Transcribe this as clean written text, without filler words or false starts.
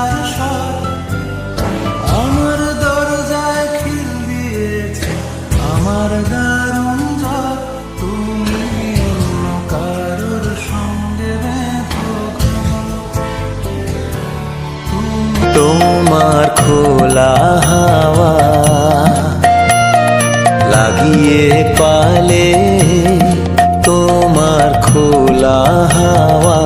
তার স্বর আমার দরজায় খিল দিয়েছে আমার দারুণ ঝড়। তুমি অন্য কারোর সঙ্গে বেঁধো ঘর। তোমার খোলা হাওয়া লাগিয়ে পালে, তোমার খোলা হাওয়া